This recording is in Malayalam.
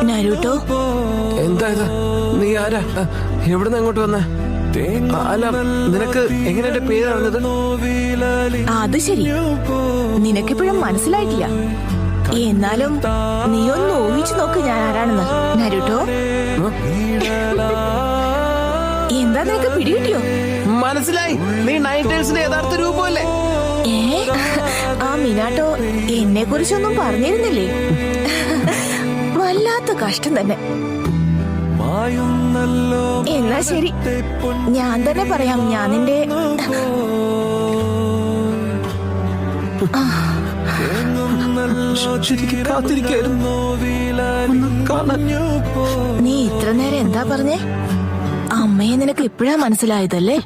നരുട്ടോ, എന്താ ഇത്? നീ ആരാ? എവിടുന്ന് അങ്ങോട്ട് വന്നേ? അല്ല, നിനക്ക് എങ്ങനെ എന്റെ പേര് അറിഞ്ഞത്? അത് ശരി, നിനക്കിപ്പോഴും മനസ്സിലായിട്ടില്ല. എന്നാലും നീ ഒന്ന് ഊഹിച്ചു നോക്ക് ഞാൻ ആരാണെന്ന്. നരുട്ടോ, എന്താ നിനക്ക് പിടികിട്ടിയോ? മനസ്സിലായി, നീ നൈറ്റേഴ്സിന്റെ യഥാർത്ഥ രൂപമല്ലേ? ആ മിനാട്ടോ എന്നെ കുറിച്ചൊന്നും പറഞ്ഞിരുന്നില്ലേ? വല്ലാത്ത കഷ്ടം തന്നെ. എന്നാ ശരി, ഞാൻ തന്നെ പറയാം. ഞാൻ നിന്റെ നീ ഇത്ര നേരം എന്താ പറഞ്ഞേ? അമ്മയെ നിനക്ക് ഇപ്പോഴാ മനസ്സിലായതല്ലേ?